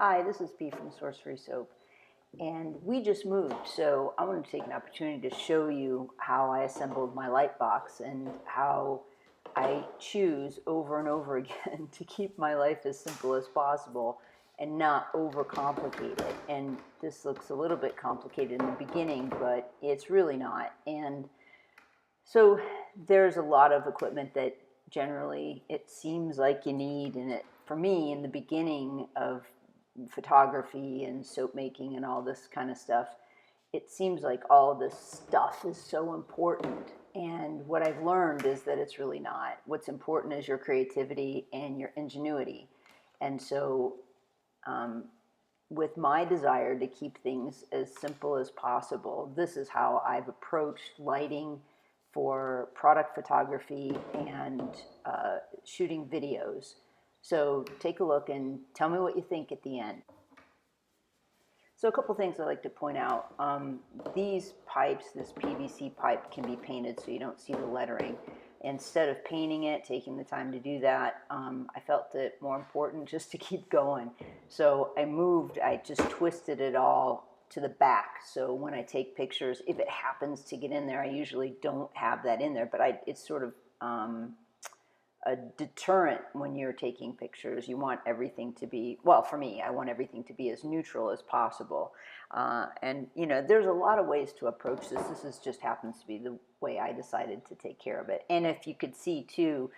Hi, this is Bea from Sorcery Soap, and we just moved, so I wanted to take an opportunity to show you how I assembled my light box and how I choose over and over again to keep my life as simple as possible and not overcomplicate it. And this looks a little bit complicated in the beginning, but it's really not. And so there's a lot of equipment that generally it seems like you need, and it, for me, in the beginning of photography and soap making and all this kind of stuff, it seems like all this stuff is so important. And what I've learned is that it's really not. What's important is your creativity and your ingenuity. And so with my desire to keep things as simple as possible, this is how I've approached lighting for product photography and shooting videos. So take a look and tell me what you think at the end. So a couple things I'd like to point out. These pipes, this PVC pipe, can be painted so you don't see the lettering. Instead of painting it, taking the time to do that, I felt it more important just to keep going. So I just twisted it all to the back. So when I take pictures, if it happens to get in there, I usually don't have that in there, but it's sort of a deterrent when you're taking pictures. You want everything to be, well, for me, I want everything to be as neutral as possible. And you know, there's a lot of ways to approach this. Just happens to be the way I decided to take care of it. And if you could see too,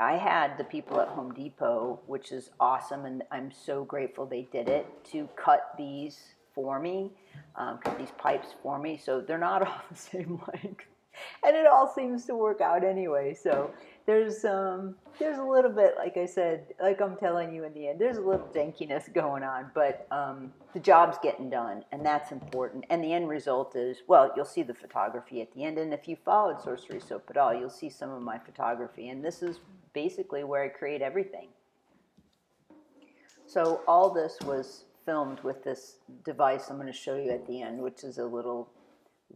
I had the people at Home Depot, which is awesome, and I'm so grateful they did it, to cut these for me, cut these pipes for me, so they're not all the same length. And it all seems to work out anyway. So there's a little bit, like I said, like I'm telling you in the end, there's a little jankiness going on, but the job's getting done, and that's important. And the end result is, well, you'll see the photography at the end. And if you followed Sorcery Soap at all, you'll see some of my photography. And this is basically where I create everything. So all this was filmed with this device I'm going to show you at the end, which is a little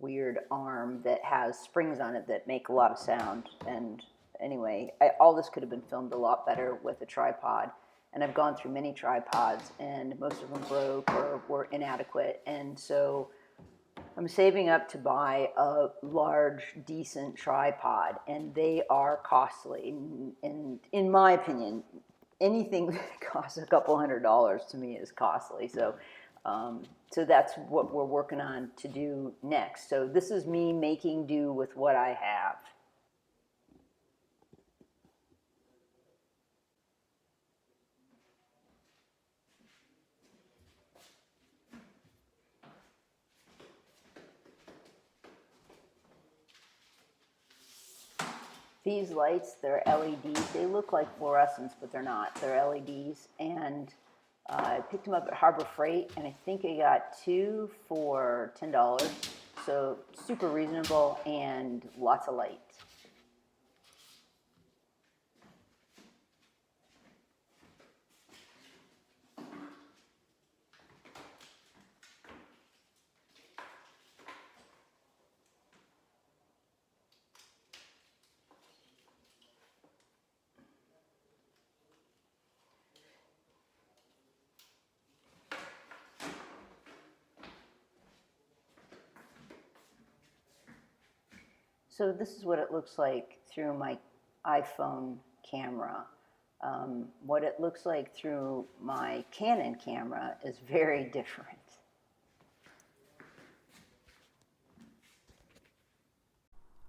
weird arm that has springs on it that make a lot of sound. And anyway, all this could have been filmed a lot better with a tripod, and I've gone through many tripods and most of them broke or were inadequate, and so I'm saving up to buy a large, decent tripod, and they are costly. And in my opinion, anything that costs a couple $100 to me is costly. So so that's what we're working on to do next. So this is me making do with what I have. These lights, they're LEDs. They look like fluorescents, but they're not. They're LEDs. And I picked them up at Harbor Freight, and I think I got 2 for $10. So super reasonable and lots of light. So this is what it looks like through my iPhone camera. What it looks like through my Canon camera is very different.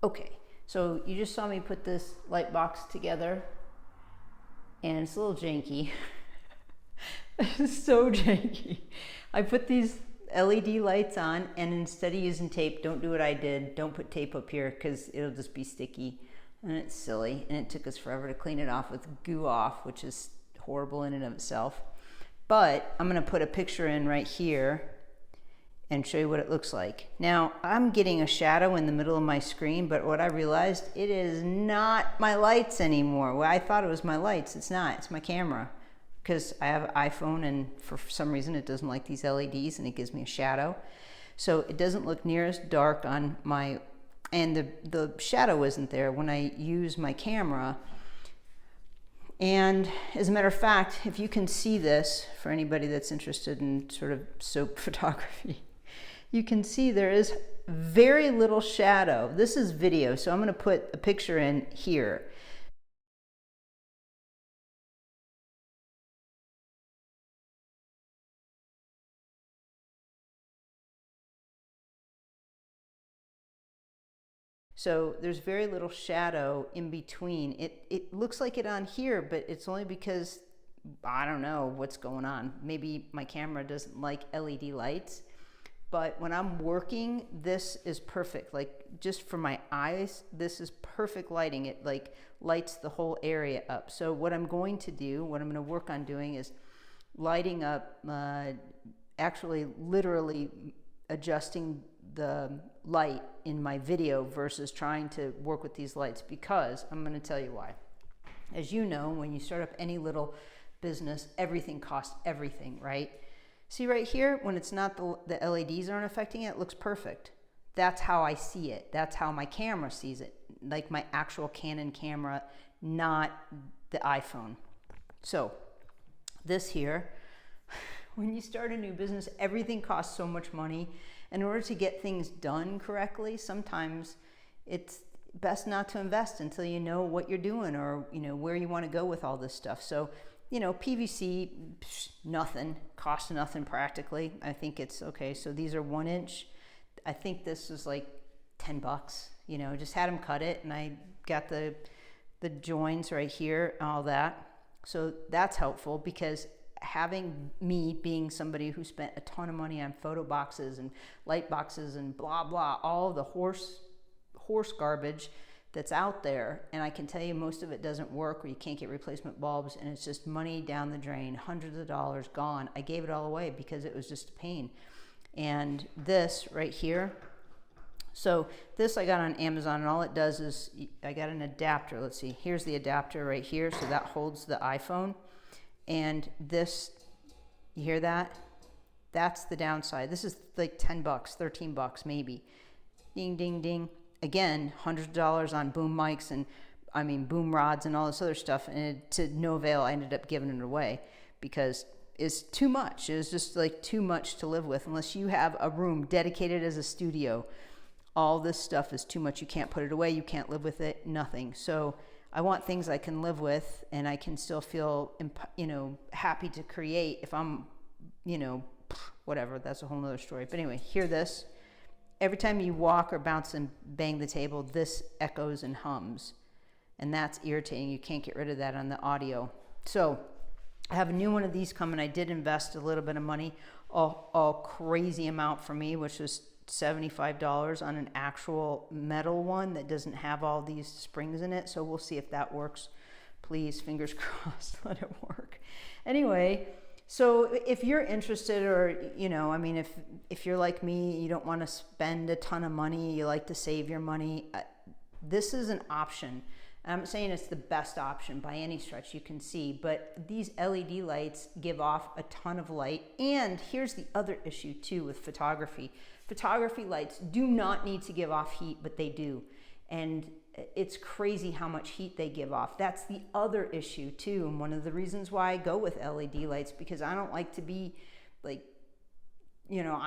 Okay, so you just saw me put this light box together, and it's a little janky. It's so janky. I put these LED lights on, and instead of using tape, don't do what I did. Don't put tape up here because it'll just be sticky, and it's silly, and it took us forever to clean it off with Goo Off, which is horrible in and of itself. But I'm going to put a picture in right here and show you what it looks like. Now, I'm getting a shadow in the middle of my screen, but what I realized, it is not my lights anymore. Well, I thought it was my lights. It's not. It's my camera, because I have an iPhone, and for some reason it doesn't like these LEDs, and it gives me a shadow. So it doesn't look near as dark on my, and the shadow isn't there when I use my camera. And as a matter of fact, if you can see this, for anybody that's interested in sort of soap photography, you can see there is very little shadow. This is video, so I'm going to put a picture in here. So there's very little shadow in between. It looks like it on here, but it's only because I don't know what's going on. Maybe my camera doesn't like LED lights. But when I'm working, this is perfect. Like just for my eyes, this is perfect lighting. It like lights the whole area up. So what I'm going to do, what I'm going to work on doing is lighting up, actually literally adjusting the light in my video versus trying to work with these lights, because I'm going to tell you why. As you know, when you start up any little business, everything costs everything, right? See right here, when it's not the LEDs aren't affecting it, it looks perfect. That's how I see it. That's how my camera sees it, like my actual Canon camera, not the iPhone. So this here, when you start a new business, everything costs so much money. In order to get things done correctly, sometimes it's best not to invest until you know what you're doing, or you know where you want to go with all this stuff. So, you know, PVC, nothing, costs nothing practically. I think it's okay. So these are 1 inch. I think this was like $10. You know, just had them cut it, and I got the joins right here and all that. So that's helpful, because having me being somebody who spent a ton of money on photo boxes and light boxes and blah blah, all the horse garbage that's out there, and I can tell you most of it doesn't work, or you can't get replacement bulbs, and it's just money down the drain, hundreds of dollars gone. I gave it all away because it was just a pain. And this right here, so this I got on Amazon, and all it does is I got an adapter. Let's see, here's the adapter right here, so that holds the iPhone. And this, you hear that? That's the downside. This is like $10, $13 maybe. Ding, ding, ding. Again, hundreds of dollars on boom mics and boom rods and all this other stuff. And to no avail, I ended up giving it away because it's too much. It was just like too much to live with. Unless you have a room dedicated as a studio, all this stuff is too much. You can't put it away. You can't live with it. Nothing. So I want things I can live with, and I can still feel, you know, happy to create. If I'm, you know, whatever, that's a whole nother story. But anyway, hear this. Every time you walk or bounce and bang the table, this echoes and hums. And that's irritating. You can't get rid of that on the audio. So I have a new one of these coming. I did invest a little bit of money, a crazy amount for me, which was $75 on an actual metal one that doesn't have all these springs in it. So we'll see if that works. Please, fingers crossed, let it work. Anyway, so if you're interested, or, you know, I mean, if you're like me, you don't want to spend a ton of money, you like to save your money, this is an option. I'm not saying it's the best option by any stretch, you can see, but these LED lights give off a ton of light. And here's the other issue too with photography. Photography lights do not need to give off heat, but they do. And it's crazy how much heat they give off. That's the other issue too. And one of the reasons why I go with LED lights, because I don't like to be like, you know,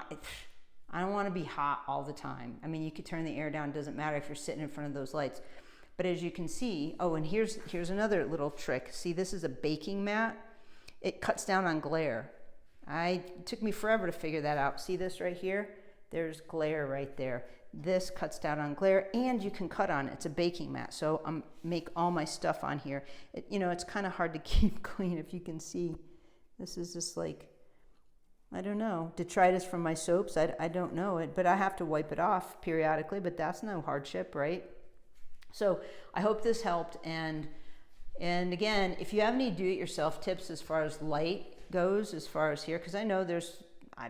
I don't want to be hot all the time. I mean, you could turn the air down, doesn't matter if you're sitting in front of those lights. But as you can see, oh, and here's another little trick. See, this is a baking mat. It cuts down on glare. It took me forever to figure that out. See this right here? There's glare right there. This cuts down on glare, and you can cut on it. It's a baking mat, so I make all my stuff on here. You know, it's kind of hard to keep clean. If you can see, this is just like, I don't know, detritus from my soaps. I don't know it, but I have to wipe it off periodically, but that's no hardship, right? So I hope this helped. And again, if you have any do-it-yourself tips as far as light goes, as far as here, because I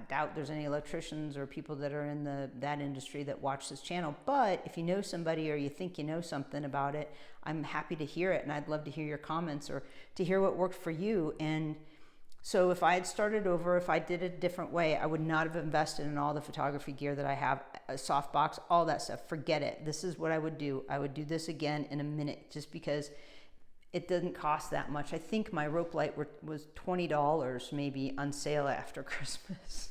doubt there's any electricians or people that are in that industry that watch this channel. But if you know somebody, or you think you know something about it, I'm happy to hear it, and I'd love to hear your comments or to hear what worked for you. And so if I had started over, if I did it a different way, I would not have invested in all the photography gear that I have, a softbox, all that stuff. Forget it. This is what I would do. I would do this again in a minute, just because it doesn't cost that much. I think my rope light was $20 maybe on sale after Christmas.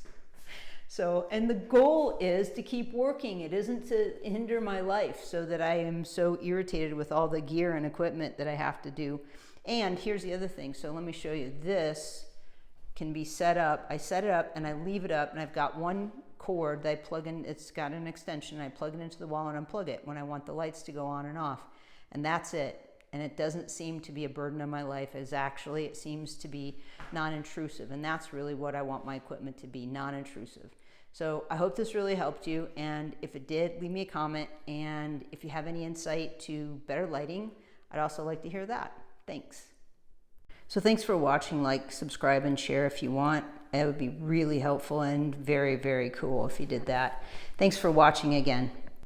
So, and the goal is to keep working. It isn't to hinder my life so that I am so irritated with all the gear and equipment that I have to do. And here's the other thing. So let me show you. This can be set up. I set it up and I leave it up, and I've got one cord that I plug in. It's got an extension. I plug it into the wall and unplug it when I want the lights to go on and off. And that's it. And it doesn't seem to be a burden on my life. It seems to be non-intrusive. And that's really what I want my equipment to be, non-intrusive. So I hope this really helped you. And if it did, leave me a comment. And if you have any insight to better lighting, I'd also like to hear that. Thanks. So thanks for watching. Like, subscribe, and share if you want. It would be really helpful and very, very cool if you did that. Thanks for watching again.